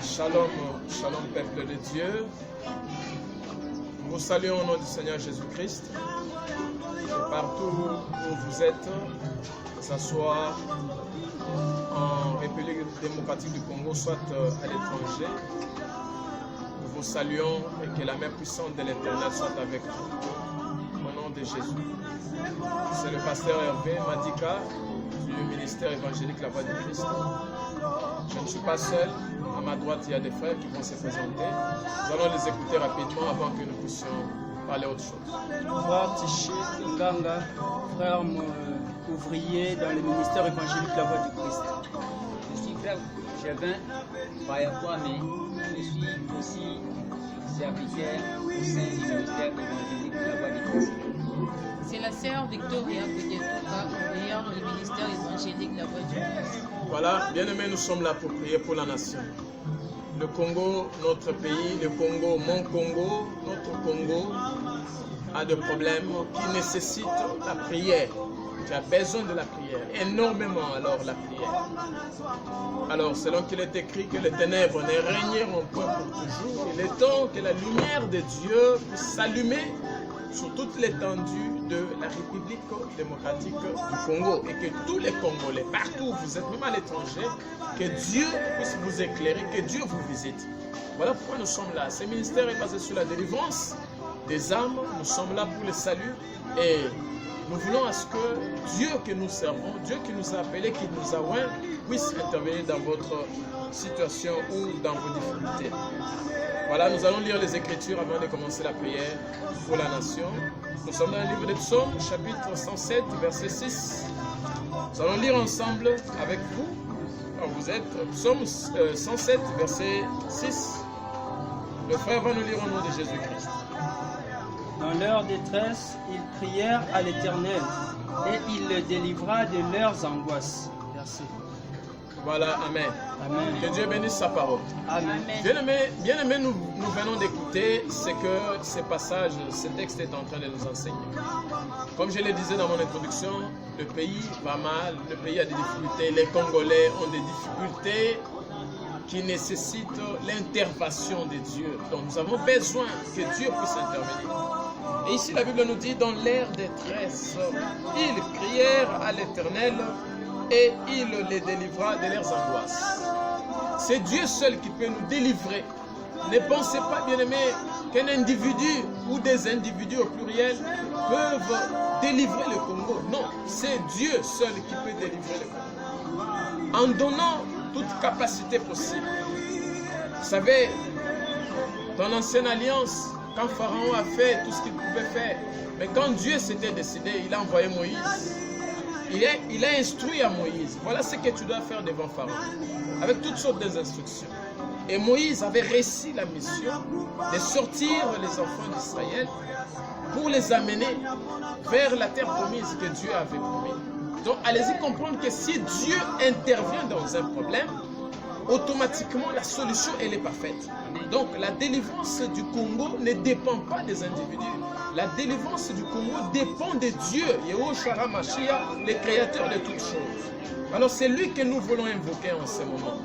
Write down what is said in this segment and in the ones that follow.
Shalom, shalom peuple de Dieu. Nous vous saluons au nom du Seigneur Jésus-Christ. Et partout où vous êtes, que ce soit en République démocratique du Congo, soit à l'étranger, nous vous saluons et que la main puissante de l'Éternel soit avec vous. Au nom de Jésus. C'est le pasteur Hervé Madika du ministère évangélique La Voix du Christ. Je ne suis pas seul. À ma droite, il y a des frères qui vont se présenter. Nous allons les écouter rapidement avant que nous puissions parler autre chose. Frère Tiché Ganga, frère ouvrier dans le ministère évangélique La Voix du Christ. Je suis frère Chevin Bayakwame. Je suis aussi serviteur au sein du ministère évangélique La Voix du Christ. C'est la sœur Victoria Kodietouka, ouvrière dans le ministère évangélique La Voix du Christ. Voilà, bien-aimés, nous sommes là pour prier pour la nation. Le Congo, notre pays, le Congo, mon Congo, notre Congo a des problèmes qui nécessitent la prière. Tu as besoin de la prière, énormément alors la prière. Alors, selon qu'il est écrit que les ténèbres ne régneront point pour toujours, il est temps que la lumière de Dieu puisse s'allumer sur toute l'étendue de la République démocratique du Congo et que tous les Congolais, partout où vous êtes, même à l'étranger, que Dieu puisse vous éclairer, que Dieu vous visite. Voilà pourquoi nous sommes là. Ce ministère est basé sur la délivrance des âmes. Nous sommes là pour le salut et nous voulons à ce que Dieu que nous servons, Dieu qui nous a appelés, qui nous a oints, puisse intervenir dans votre situation ou dans vos difficultés. Voilà, nous allons lire les Écritures avant de commencer la prière pour la nation. Nous sommes dans le livre des Psaumes, chapitre 107, verset 6. Nous allons lire ensemble avec vous. Alors vous êtes Psaume 107, verset 6. Le frère va nous lire au nom de Jésus-Christ. Dans leur détresse, ils prièrent à l'Éternel et il les délivra de leurs angoisses. Verset. Voilà, Amen. Amen. Que Dieu bénisse sa parole. Amen. Bien-aimés, nous venons d'écouter ce que ce passage, ce texte est en train de nous enseigner. Comme je le disais dans mon introduction, le pays va mal, le pays a des difficultés, les Congolais ont des difficultés qui nécessitent l'intervention de Dieu. Donc nous avons besoin que Dieu puisse intervenir. Et ici la Bible nous dit, dans leur détresse, ils crièrent à l'Éternel et il les délivra de leurs angoisses. C'est Dieu seul qui peut nous délivrer. Ne pensez pas, bien-aimés, qu'un individu ou des individus au pluriel peuvent délivrer le Congo. Non, c'est Dieu seul qui peut délivrer le Congo. En donnant toute capacité possible. Vous savez, dans l'ancienne alliance, quand Pharaon a fait tout ce qu'il pouvait faire, mais quand Dieu s'était décidé, il a envoyé Moïse. Il a instruit à Moïse, voilà ce que tu dois faire devant Pharaon, avec toutes sortes d'instructions. Et Moïse avait réussi la mission de sortir les enfants d'Israël pour les amener vers la terre promise que Dieu avait promis. Donc allez-y comprendre que si Dieu intervient dans un problème, automatiquement la solution elle est parfaite. Donc la délivrance du Congo ne dépend pas des individus. La délivrance du Congo dépend de Dieu, Yehoshua Mashiach, le créateur de toutes choses. Alors c'est lui que nous voulons invoquer en ce moment.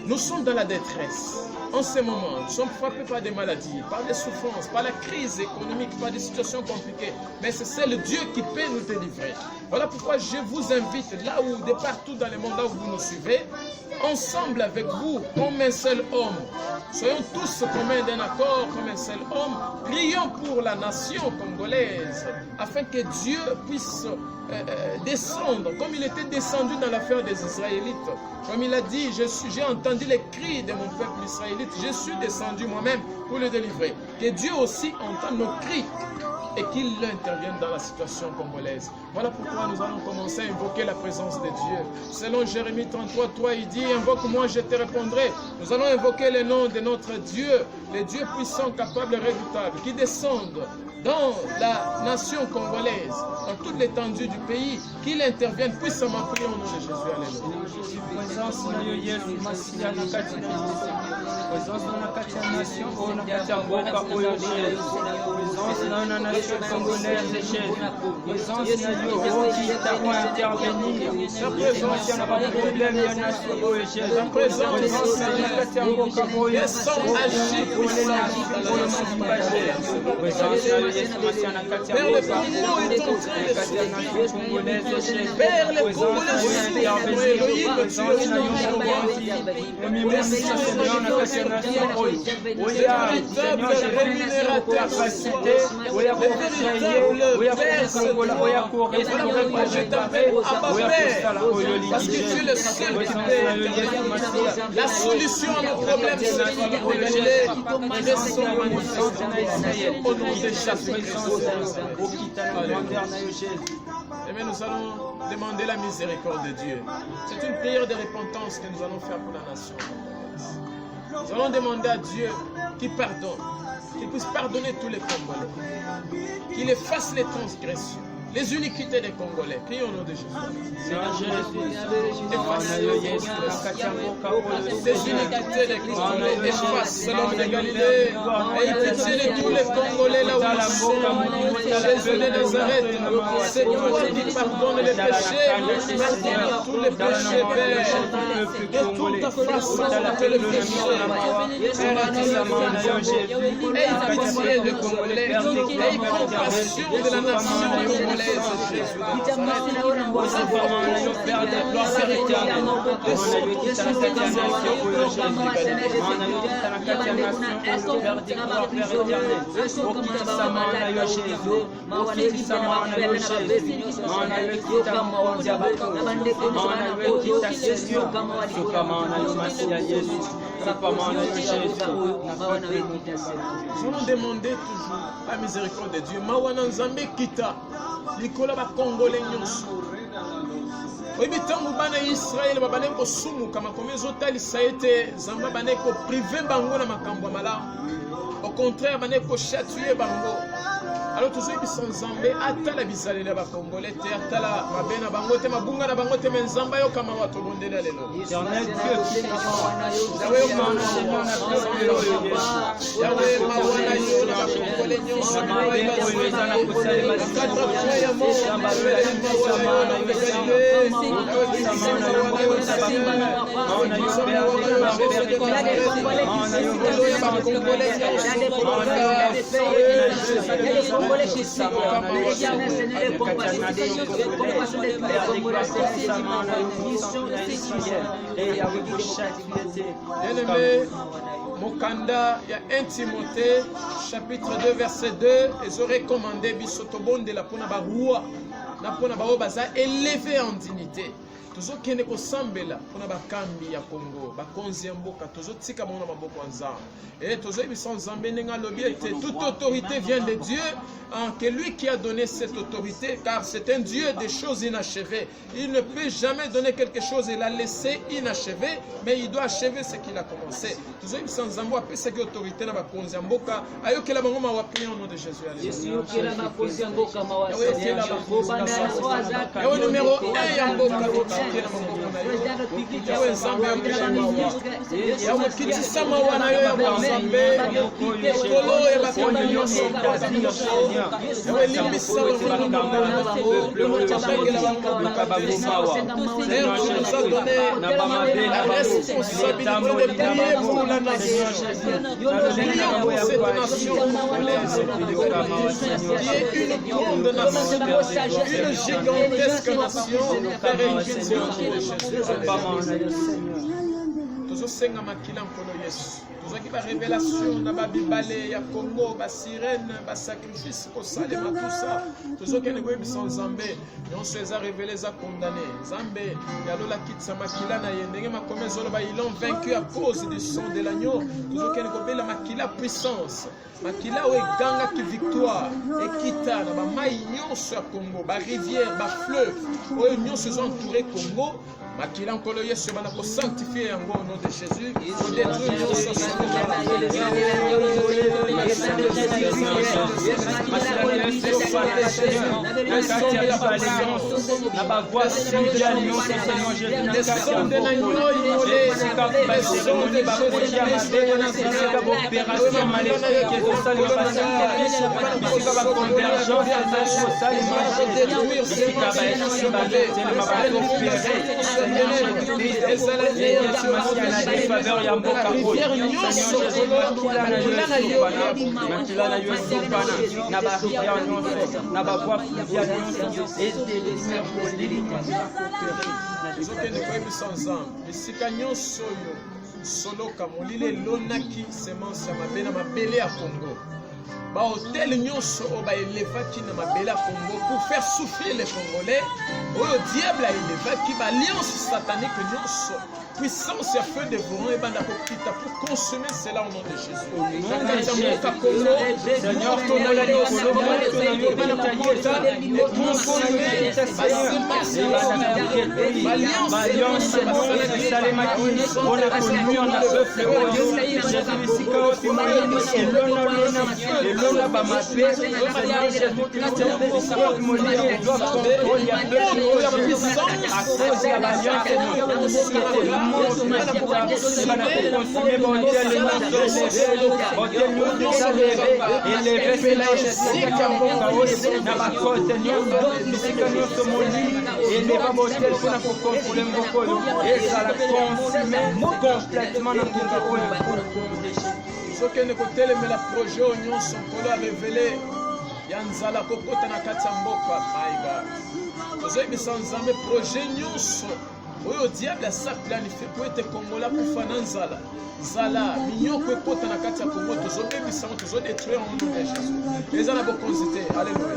Nous sommes dans la détresse. En ce moment, nous sommes frappés par des maladies, par des souffrances, par la crise économique, par des situations compliquées. Mais c'est le Dieu qui peut nous délivrer. Voilà pourquoi je vous invite, là où, de partout dans le monde, là où vous nous suivez, ensemble avec vous, comme un seul homme. Soyons tous communs d'un accord, comme un seul homme. Prions pour la nation congolaise, afin que Dieu puisse descendre, comme il était descendu dans l'affaire des Israélites. Comme il a dit, j'ai entendu les cris de mon peuple israélite, je suis descendu moi-même pour le délivrer. Que Dieu aussi entende nos cris et qu'il intervienne dans la situation congolaise. Voilà pourquoi nous allons commencer à invoquer la présence de Dieu. Selon Jérémie 33, il dit, invoque-moi, je te répondrai. Nous allons invoquer le nom de notre Dieu les dieux puissants, capables et redoutables, qui descendent dans la nation congolaise, dans toute l'étendue du pays, qu'il intervienne puissamment, prier au nom de Jésus. Alléluia. Présence na yo Yesu Masiya na kati na présence na kati ya nation oyo na kati ya mboka oyo Jésus. Présence na yo na nation congolaise Jésus. Présence na yo okita ko intervenir. Présence na ba problème ya nation oyo Jésus. Présence na yo na kati ya mboka oyo agis puissamment. Présence na yo Yesu Masiya na kati ya mboka oyo kati ya nation congolaise Jésus. Présence na yo intervenir. Parce que tu es le seul qui peut la solution à nos problèmes, c'est de révéler au nom de Jésus. Mais nous allons demander la miséricorde de Dieu. C'est une prière de repentance que nous allons faire pour la nation. Nous allons demander à Dieu qu'il pardonne, qu'il puisse pardonner tous les Congolais, qu'il efface les transgressions, les iniquités des Congolais. Prions au nom de Jésus. Efface les iniquités des Congolais. Efface l'homme de Galilée. Et pitié de tous les Congolais là où ils sont. Jésus de Nazareth, c'est toi qui pardonne les péchés. Pardonne tous les péchés, Père. De toute façon, que le péché. Aie pitié des Congolais. Aie compassion de la nation congolaise. Nous allons demander toujours la miséricorde de Dieu. Mawana Nzambe kita Nicolas ba Congolais nyonso. Oyebi ntango bana Israël babane kosumuka makomi ezotalisa ete Nzambe bane koprive bango na makambo ya malamu. Au contraire bane kochatue bango. Alors tozoyebisa Nzambe atala bizaleli ya bakongolais te, atala mabe na bango te, mabunga na bango te, me Nzambe ayokama wa tobondela lelo. Yawe mawana yo na bakongolais nyonso Mokanda, il y a 1 Timothée, chapitre 2, verset 2, ils auraient commandé Bisotobon de la Ponabarua, la Ponabarua baza élevé en dignité. Tozo kende ko sambela pona bakambi ya Congo bakonzi ya mboka tozo tika mona maboko nzambe et tozo ebisa nzambe nenga lobi ete toute autorité vient de Dieu, que lui qui a donné cette autorité, car c'est un Dieu des choses inachevées. Il ne peut jamais donner quelque chose et la laisser inachevé, mais il doit achever ce qu'il a commencé. Tozo ebisa nzambe apesa ki autorité na bakonzi ya mboka ayokela bango ma wapi au nom de Jésus. Alléluia. Numéro 1 ya mboka Yawe Nzambe Yawe kitisama wana yo ya Nzambe kolo ya bakambi nyonso Yawe limbisa wana la responsabilité de prier pour la nation. Prions pour cette nation congolaise qui est une grande nation, une gigantesque nation. Tozosenga makila nkolo Yesu. Tozaki ba révélation na ba bibale ya Congo, ba sirène, ba sacrifice ko salema tout ça. Tozoki ne koyebisa Nzambe, nyonso eza révélé za condamné. Nzambe ya lola kitsa makila na ye ndenge makomi ezoloba ils l'ont vaincu à cause du sang de l'agneau. Tozoki ne kobela makila puissance. Makila o eganga ki victoire ekita na ba mai nyonso ya Congo, ba rivière, ba fleuve. Oyo nyonso ezo entouré Congo. makila nkolo Yesu bana ko sanctifier yango au nom de Jésus pour détruire nyonso soloka molile lonaki semence ya mabele ya Congo. Ba hôtel nyonso o ba elevaki na mabele ya Congo pour faire souffrir les Congolais. Oyo diable a elevaki ba alliance satanique nyonso. Puissance ya feu dévorant et banda kokita pour consommer cela au nom de Jésus. Sokende kotelemela projet oyo Sonkolo a révélé yanzala kokota na kati ya mboka maiga tozoyebisa nzambe projet nyonso oyo diable asa planifie po ete Kongola kufa na nzala zala minyoko ekota na kati ya Kongo tozobebisa ngo tozodétruire en nom de Jésus eza na bokonzi te. Alléluia.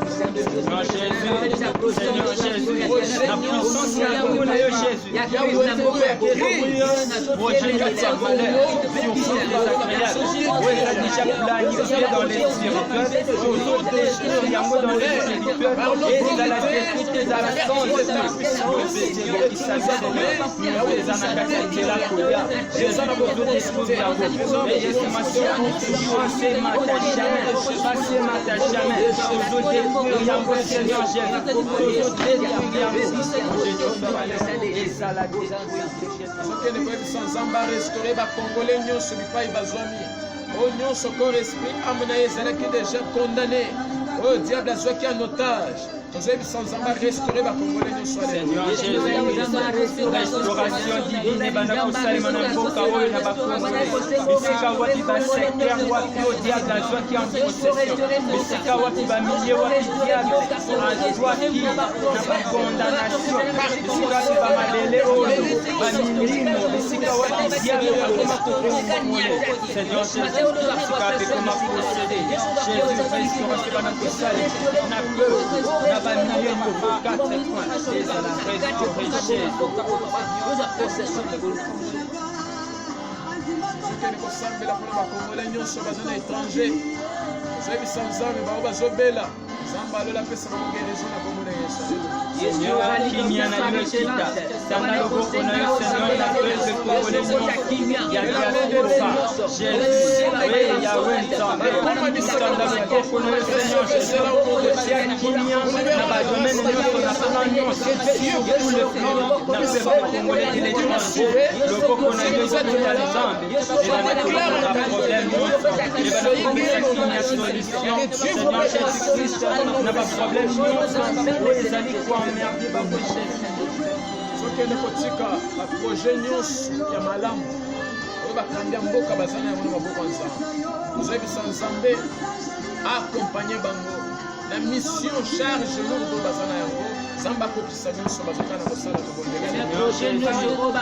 Nzamba restaurer ba Congolais nyonso bipai bazwami o nyonso corps esprit âme na ezalaki déjà condamné o diable azwaki en otage. Nzamba restaurer ba Congolais nyonso. Restauration divine bana kosalema na mboka oyo na bakongolais bisika wapi basekter wapi o diable azwaki en possession bisika wapi bamilie wapi diable azwaki na bakondamnation bisika wapi bamalele oyo bamilimo bisika wapi diable akoma kokongole. Seigneur Jésus bisika wapi koma possédé Jésus restauration bana kosalema na peuple na bamilie moko 4 points ezala restaurer sokende kosambela mpona bakongolais nyonso baza na étranger ozoyebisa nzambe bao bazobela nzambe alola apesa bakogerezo na kombo na Yesu. kimia na yo kita tanda loboko na yo Seigneur na peuple congolais nyonso ya diaspora Jésus Yahweh Nzambe tanda loboko na yo Seigneur Jésus ya kimia na badomaine nyonso na plan nyonso tout le pays na peuple congolais de l'étranger loboko na yo ezatuta Nzambe ebana problème nyonso ebana komisa solution Seigneur Jésus-Christ na ba problème nyonso ezali kuamerde babwishe sokende kotika baprojet nyonso ya malamu oyo bakandi ya mboka baza na yango na maboko ya Nzambe ozoyebisa Nzambe accompagner bango na mission charge lourde baza na yango Nzambe akokisa nyonso bazoka na kosala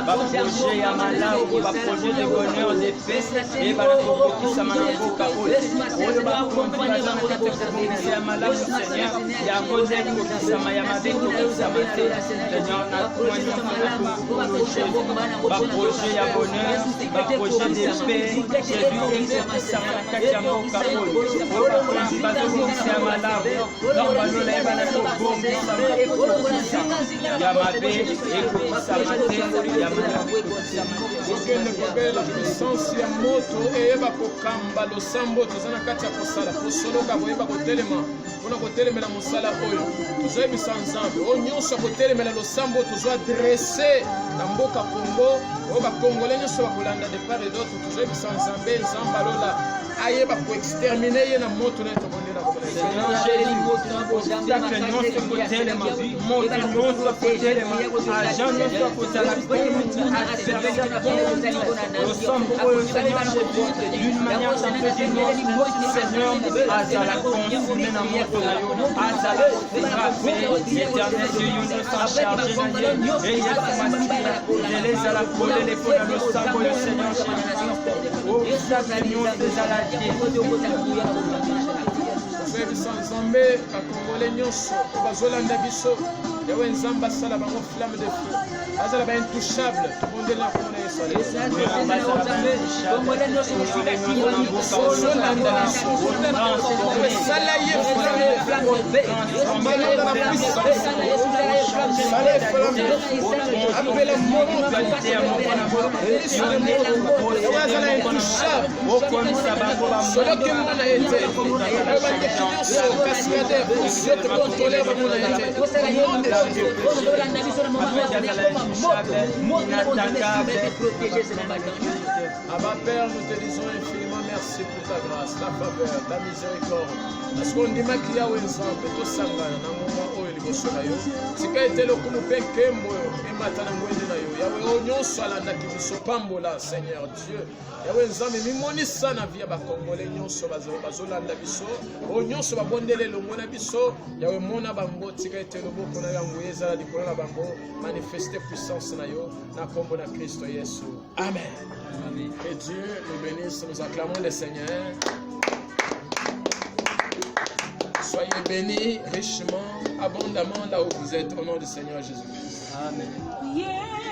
baprojet ya malamu baprojet de bonheur de paix ebana kokokisa manaboka oyo bakonzi baza na kati ya kobongisa ya malamu Seigneur yango nde kokisama ya mabe kokisama te Seigneur na kumwanya baprojet ya bonheur baprojet de paix Jésus ekokisama na kati ya mboka oyo bakonzi bazobongisa ya malamu donc balola ebana kobongisa la puissance ya moto eyeba kokamba losambo toza na kati ya kosala posoloka boyeba kotelema mpona kotelemela mosala oyo tozoyebisa nzambe oyo nyonso ya kotelemela losambo tozwa adrese na mboka Kongo oyo bakongole nyonso bakolanda de part et d'autre tozoyebisa nzambe nzambe alola ayeba koextermine ye na moto na ye tokondela d'une manière ça peut dire notre Seigneur azala consumé na moto na yo azala frappé l'éternel Dieu nous a chargé na ye et il a les ala coller les points dans le sac le Seigneur Jésus oh ça Seigneur des aladiers toyebisa nzambe bakongole nyonso bazolanda biso yawe nzambe asala bango flamme de feu bazala baintouchable tobondeli na komona yesu ozolanda biso esala ye flamme de feu malonda na puissance sala ye flamme de feu apela moto eliso de moto yawe azala intouchable soloki mona ye te nyonso kasi ya de yote kontroler bamona ye te Abba Père, nous te disons infiniment merci pour ta grâce, ta faveur, ta miséricorde. Parce qu'on dit qu'il y a un ensemble, tout ça, dans le moment où il y a eu, c'est qu'il était le coup de Kembo, et maintenant, il y a eu un seul qui se pambola, Seigneur Dieu. Il y a eu un ensemble, mais mon issa na via Congolais, nous sommes bazolanda biso, nous sommes bondele le mona biso, il y a eu mona bango, tika était le beau qu'on a envoyé ça, di kola bango, manifester puissance na yo, na kombo na Christ Jésus. Amen. Amen. Que Dieu nous bénisse, nous acclamons le Seigneur. Soyez bénis richement, abondamment là où vous êtes, au nom du Seigneur Jésus-Christ. Amen. Yeah.